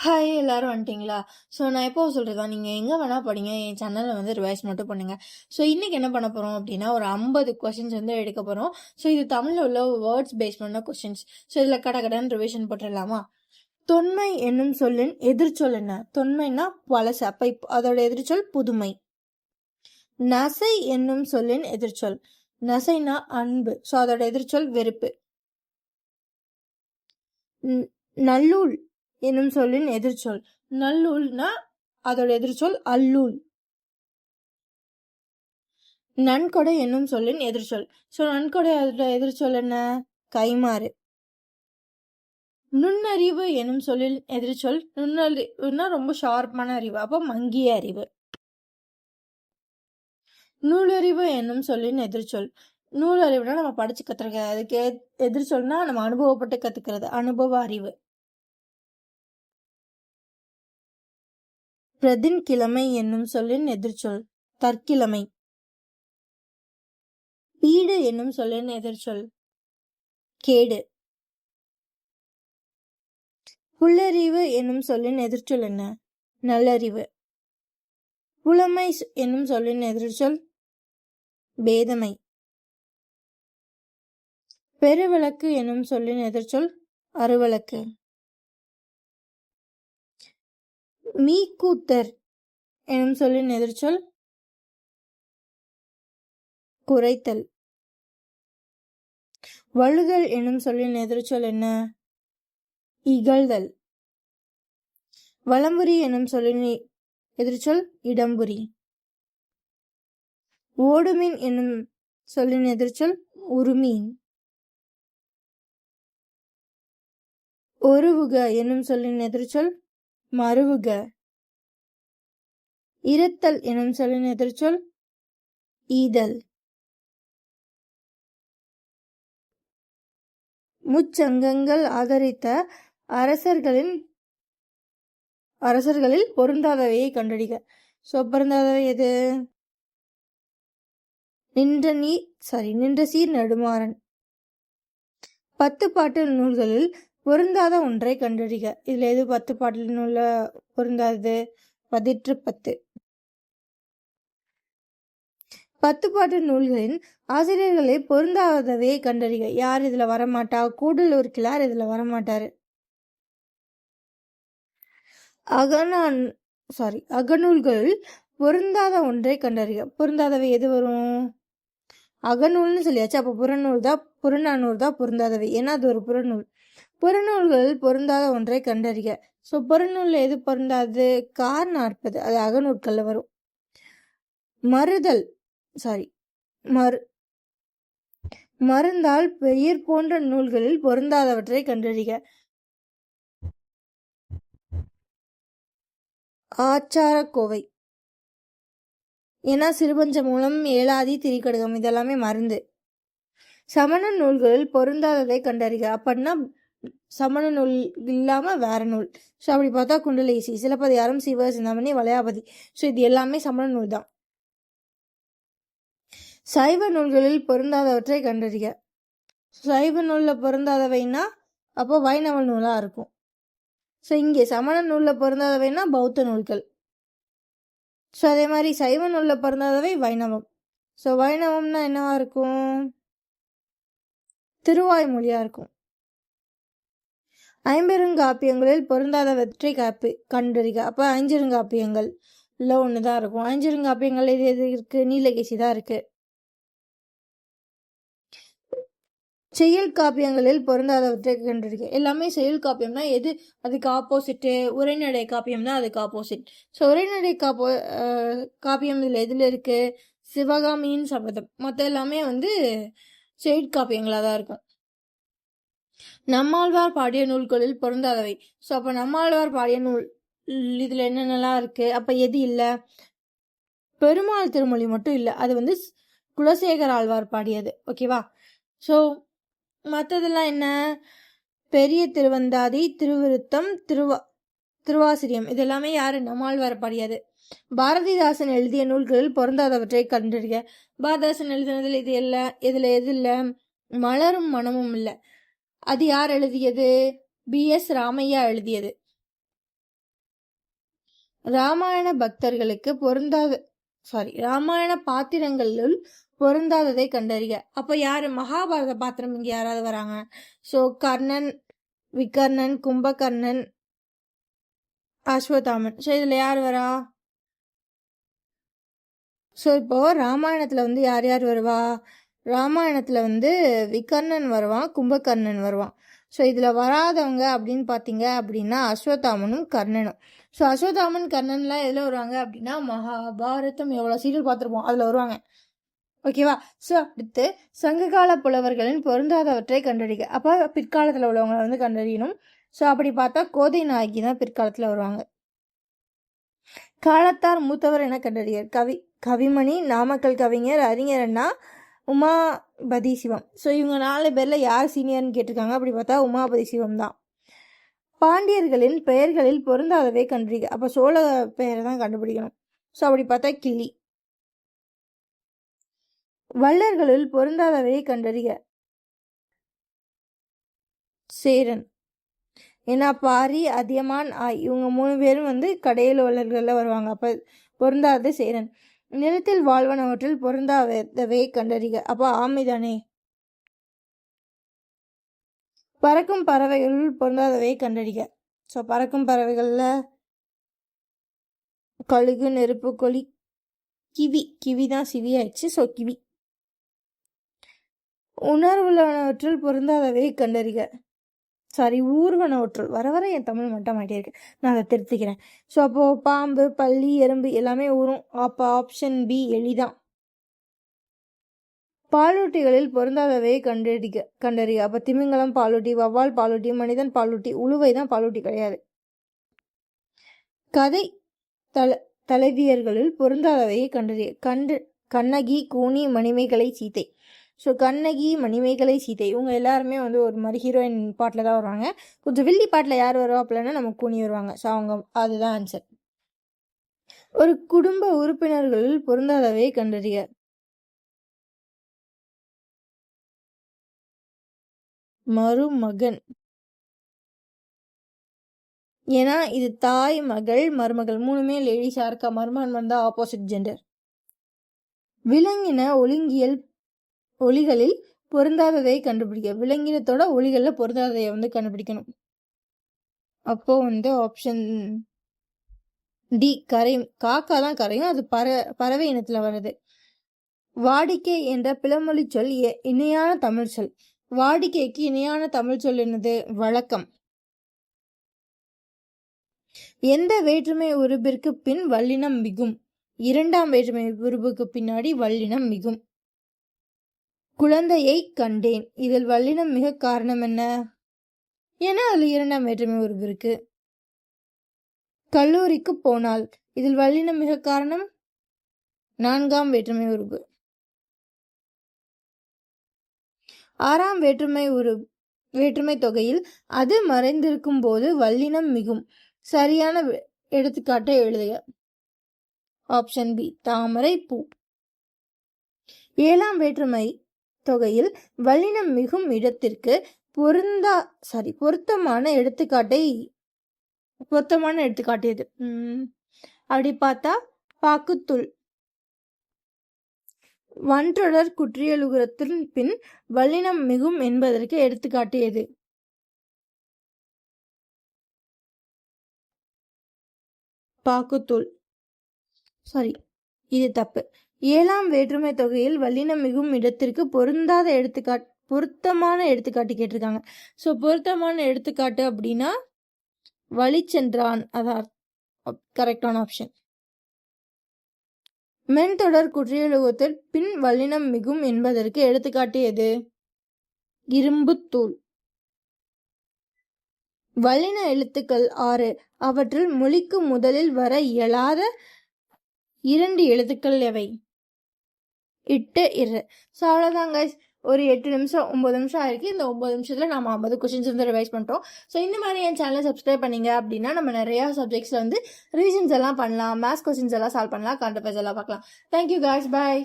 Hi எல்லாரும் வந்துட்டீங்களா? So நான் எப்போ சொல்றதா, நீங்க எங்க வேணா படிங்க. என் சேனல்ல வந்து ரிவைஸ் மட்டும் பண்ணுங்க. ஸோ இன்னைக்கு என்ன பண்ண போறோம் அப்படின்னா, ஒரு 50 கொஸ்டின்ஸ் வந்து எடுக்க போறோம். ஸோ இது தமிழ்ல உள்ள வேர்ட்ஸ் பேஸ் பண்ண கொஸ்டின்ஸ். ஸோ இதுல கடகடன்னு ரிவிஷன் போட்டுடலாமா? தொன்மை என்னும் சொல்லின் எதிர்ச்சொல் என்ன? தொன்மைன்னா பழசு. அப்ப அதோட எதிர்ச்சொல் புதுமை. நசை என்னும் சொல்லின் எதிர்ச்சொல். நசைனா அன்பு. ஸோ அதோட எதிர்ச்சொல் வெறுப்பு. நல்லூல் என்னும் சொல்லின் எதிர்ச்சொல். நல்லூல்னா அதோட எதிர்ச்சொல் அல்லூல். நன்கொடை என்னும் சொல்லின் எதிர்ச்சொல். ஸோ நன்கொடை அதோட எதிர்ச்சொல் என்ன? கைமாறு. நுண்ணறிவு என்னும் சொல்லின் எதிர்ச்சொல். நுண்ணறிவுனா ரொம்ப ஷார்ப்பான அறிவு. அப்போ மங்கிய அறிவு. நூலறிவு என்னும் சொல்லின் எதிர்ச்சொல். நூலறிவுனா நம்ம படிச்சு கத்துக்கிறது. அதுக்கு எதிர்ச்சொல்னா நம்ம அனுபவப்பட்டு கத்துக்கிறது. அனுபவ அறிவு. பிரதின்கிழமை என்னும் சொல்லின் எதிர்ச்சொல். தற்கிழமை. பீடு என்னும் சொல்லின் எதிர்ச்சொல். கேடு. புல்லறிவு என்னும் சொல்லின் எதிர்ச்சொல் என்ன? நல்லறிவு. புலமை என்னும் சொல்லின் எதிர்ச்சொல் பேதமை. பெருவிளக்கு என்னும் சொல்லின் எதிர்ச்சொல் அருவிளக்கு. மீக்கூத்தர் என்னும் சொல்லின் எதிர்ச்சொல் குறைத்தல். வழுதல் என்னும் சொல்லின் எதிர்ச்சொல் என்ன? இகழ்தல். வலம்புரி என்னும் சொல்லின் எதிர்ச்சொல் இடம்புரி. ஓடுமீன் என்னும் சொல்லின் எதிர்ச்சொல் உருமீன். ஒருவுக என்னும் சொல்லின் எதிர்ச்சொல் மருவுக. இருத்தல் என்னும் சொல்லின் எதிர்ச்சொல் ஈதல். முச்சங்கங்கள் ஆதரித்த அரசர்களில் பொருந்தாதவையை கண்டறிக. சோ பொருந்தாதவை எது? நின்ற சீர் நெடுமாறன். 10 பாட்டு நூல்களில் பொருந்தாத ஒன்றை கண்டறிக. இதுல எது 10 பாட்டு நூல்ல பொருந்தாதது? பதிற்று 10. 10 பாட்டு நூல்களின் ஆசிரியர்களை பொருந்தாதவையை கண்டறிக. யார் இதுல வரமாட்டா? கூடலூர் கிழார் இதுல வரமாட்டாரு. அகநூல்களில் பொருந்தாத ஒன்றை கண்டறிக. பொருந்தாதவை எது வரும்? அகநூல்னு சொல்லியாச்சு. அப்ப புறநானூறு தான் பொருந்தாதவை. ஏன்னா அது ஒரு புறநூல். புறநூல்களில் பொருந்தாத ஒன்றை கண்டறிக. ஸோ புறநூல்ல எது பொருந்தாது? கார் 40 அது அகநூல்கள்ல வரும். மருந்தால் பெயர் போன்ற நூல்களில் பொருந்தாதவற்றை கண்டறிக. ஆச்சாரக்கோவை. ஏன்னா சிறுபஞ்ச மூலம், ஏலாதி, திரிகடுகம் இதெல்லாமே மருந்து. சமண நூல்களில் பொருந்தாததை கண்டறிக. அப்படின்னா சமண நூல் இல்லாம வேற நூல். ஸோ அப்படி பார்த்தா குண்டலேசி, சிலப்பதிகாரம், சிவ சிந்தாமணி, வளையாபதி. ஸோ இது எல்லாமே சமண நூல் தான். சைவ நூல்களில் பொருந்தாதவற்றை கண்டறிக. சைவ நூல்ல பொருந்தாதவைன்னா அப்போ வைணவ நூலா இருக்கும். ஸோ இங்கே சமண நூல்ல பொருந்தாதவைன்னா பௌத்த நூல்கள். ஸோ அதே மாதிரி சைவ நூல்ல பொருந்தாதவை வைணவம். ஸோ வைணவம்னா என்னவா இருக்கும்? திருவாய்மொழியா இருக்கும். ஐம்பெருங்காப்பியங்களில் பொருந்தாதவற்றை கண்டறிக. அப்ப ஐஞ்சிருங்காப்பியங்கள் இல்லை ஒண்ணுதான் இருக்கும். ஐஞ்சிருங்காப்பியங்கள் இது எது இருக்கு? நீலகேசி தான் இருக்கு. செயல் காப்பியங்களில் பொருந்தாதவற்றை கண்டறிக. எல்லாமே செயல் காப்பியம்னா எது? அதுக்கு ஆப்போசிட்டு. உரைநடை காப்பியம் தான் அதுக்கு ஆப்போசிட். ஸோ உரைநடை காப்பியம் இதுல எதுல இருக்கு? சிவகாமியின் சபதம். மற்ற எல்லாமே வந்து செயற்காப்பியங்களா தான் இருக்கும். நம்மாழ்வார் பாடிய நூல்களில் பொருந்தாதவை. ஸோ அப்ப நம்மாழ்வார் பாடிய நூல் இதுல என்னென்னலாம் இருக்கு? அப்ப எது இல்லை? பெருமாள் திருமொழி மட்டும் இல்லை. அது வந்து குலசேகர ஆழ்வார் பாடியது. ஓகேவா? ஸோ மற்றதெல்லாம் என்ன? பெரிய திருவந்தாதி, திருவிருத்தம், திருவாசிரியம் இதெல்லாமே யாரு? நம்மாழ்வார் பாடியது. பாரதிதாசன் எழுதிய நூல்களில் பொருந்தாதவற்றை கண்டறிக. பாரதிதாசன் எழுதினதுல இது இல்லை. எது இல்லை? மலரும் மனமும் இல்லை. அது யார் எழுதியது? BS ராமையா எழுதியது. ராமாயண பக்தர்களுக்கு ராமாயண பாத்திரங்களுள் பொருந்தாததை கண்டறிக. அப்ப யாரு மகாபாரத பாத்திரம் இங்க யாராவது வராங்க? ஸோ கர்ணன், விகர்ணன், கும்பகர்ணன், அஸ்வத்தாமன். ஸோ இதுல யார் வரா? ஸோ இப்போ ராமாயணத்துல யார் யார் வருவா? ராமாயணத்துல விகர்ணன் வருவான், கும்பகர்ணன் வருவான். ஸோ இதில் வராதவங்க அப்படின்னு பார்த்தீங்க அப்படின்னா அஸ்வத்தாமனும் கர்ணனும். ஸோ அஸ்வத்தாமன் கர்ணன்லாம் எதில் வருவாங்க அப்படின்னா மகாபாரதம் எவ்வளோ சீரியல் பார்த்துருப்போம் அதில் வருவாங்க. ஓகேவா? ஸோ அடுத்து சங்ககால புலவர்களின் பொருந்தாதவற்றை கண்டறிக. அப்போ பிற்காலத்தில் உள்ளவங்களை கண்டறியணும். ஸோ அப்படி பார்த்தா கோதை நாயகி தான் பிற்காலத்தில் வருவாங்க. காலத்தார் மூத்தவர் என கண்டறியர். கவிமணி, நாமக்கல் கவிஞர், அறிஞர் அண்ணா, உமாபதி சிவம். ஸோ இவங்க 4 பேரில் யார் சீனியர்னு கேட்டிருக்காங்க. அப்படி பார்த்தா உமாபதி சிவம் தான். பாண்டியர்களின் பெயர்களில் பொருந்தாதவை கண்டறிக. அப்போ சோழ பெயரை தான் கண்டுபிடிக்கணும். ஸோ அப்படி பார்த்தா கிள்ளி. வள்ளர்களில் பொருந்தாதவை கண்டறிக. சேரன். ஏன்னா பாரி, அதியமான், இவங்க 3 பேரும் கடையில் வள்ளர்களில் வருவாங்க. அப்போ பொருந்தாதது சேரன். நிலத்தில் வாழ்வனவற்றில் பொருந்தாதவை கண்டறிக. அப்போ ஆமைதானே. பறக்கும் பறவைகளில் பொருந்தாதவை கண்டறிக. ஸோ பறக்கும் பறவைகளில் கழுகு, நெருப்பு, கொலி, கிவி தான் சிவியாயிடுச்சு. So kiwi. உணர்வுள்ளவற்றில் பொருந்தாதவை கண்டறிக. ஊர்வனவற்றுள். வர என் தமிழ் மட்டும் மாட்டே இருக்கு, நான் அதை திருத்திக்கிறேன். ஸோ அப்போது பாம்பு, பல்லி, எறும்பு எல்லாமே ஊறும். அப்போ ஆப்ஷன் பி எலிதான். பாலூட்டிகளில் பொருந்தாதவை கண்டறிக. அப்போ திமிங்கலம் பாலூட்டி, வவ்வால் பாலூட்டி, மனிதன் பாலூட்டி, உழுவை தான் பாலூட்டி கிடையாது. கதை தலைவியர்களில் பொருந்தாதவையை கண்டறிய. கண்ணகி, கூனி, மணிமேகலை, சீத்தை. ஸோ கண்ணகி, மணிமேகலை, சீத்தை இவங்க எல்லாருமே ஒரு மாதிரி ஹீரோயின் பாட்டில் தான் வருவாங்க. கொஞ்சம் வில்லி பாட்டில் யார் வருவாப்பிலன்னா நம்ம கூனி வருவாங்க. ஸோ அவங்க அதுதான் ஆன்சர். ஒரு குடும்ப உறுப்பினர்களில் பொருந்தாதவை கண்டறிய. மருமகன். ஏன்னா இது தாய், மகள், மருமகள் 3மே லேடிஸா இருக்கா. மருமகன் வந்தா ஆப்போசிட் ஜெண்டர். விலங்கின ஒழுங்கியல் ஒலிகளில் பொருந்தாததை கண்டுபிடிக்க. விலங்கினத்தோட ஒலிகளில் பொருந்தாததை கண்டுபிடிக்கணும். அப்போ ஆப்ஷன் டி கரையும். காக்கா தான் கரையும். அது பறவை இனத்துல வருது. வாடிக்கை என்ற பிளமொழி சொல் இணையான தமிழ் சொல். வாடிக்கைக்கு இணையான தமிழ் சொல் என்னது? வழக்கம். எந்த வேற்றுமை உருபிற்கு பின் வல்லினம் மிகும்? 2ஆம் வேற்றுமை உருபுக்கு பின்னாடி வல்லினம் மிகும். குழந்தையை கண்டேன். இதில் வல்லினம் மிக காரணம் என்ன? ஏன்னா அதுல 2ஆம் வேற்றுமை உருபு இருக்கு. கல்லூரிக்கு போனால். இதில் வல்லினம் மிக காரணம் 4ஆம் வேற்றுமை உருபு. 6ஆம் வேற்றுமை தொகையில் அது மறைந்திருக்கும் போது வல்லினம் மிகும். சரியான எடுத்துக்காட்டை எழுதுக. ஆப்ஷன் பி தாமரை பூ. 7ஆம் வேற்றுமை தொகையில் வல்லினம் மிகும் இடத்திற்கு பொருத்தமான எடுத்துக்காட்டியது. அப்படி பார்த்தா பாக்குத்துள். வன்றொடர் குற்றியலுகரத்தின் பின் வல்லினம் மிகும் என்பதற்கு எடுத்துக்காட்டியது. பாக்குத்துள். இது தப்பு. 7ஆம் வேற்றுமை தொகையில் வல்லினம் மிகும் இடத்திற்கு பொருத்தமான எடுத்துக்காட்டு கேட்டிருக்காங்க. ஸோ பொருத்தமான எடுத்துக்காட்டு அப்படின்னா வழிச்சென்றான். அதான் கரெக்டான ஆப்ஷன். மென்தொடர் குற்றியலுகத்தில் பின் வல்லினம் மிகும் என்பதற்கு எடுத்துக்காட்டு எது? இரும்புத்தூள். வல்லின எழுத்துக்கள் 6. அவற்றில் மொழிக்கு முதலில் வர இயலாத 2 எழுத்துக்கள் எவை? இட்டு, இரு. ஸோ அவ்வளோதாங்க. ஒரு 8 நிமிஷம் 9 நிமிஷம் ஆயிருக்கு. இந்த 9 நிமிஷத்துல நம்ம 50 கொஸ்டின்ஸ் ரிவைஸ் பண்ணிட்டோம். ஸோ இந்த மாதிரி என் சேனலை சப்ஸ்கிரைப் பண்ணீங்க அப்படின்னா நம்ம நிறையா சப்ஜெக்ட்ஸ்ல ரிவிஷன்ஸ் எல்லாம் பண்ணலாம். மேத்ஸ் கொஸ்டின்ஸ் எல்லாம் சால்வ் பண்ணலாம். கரண்ட் அஃபேர்ஸ் எல்லாம் பார்க்கலாம். Thank you guys. பாய்.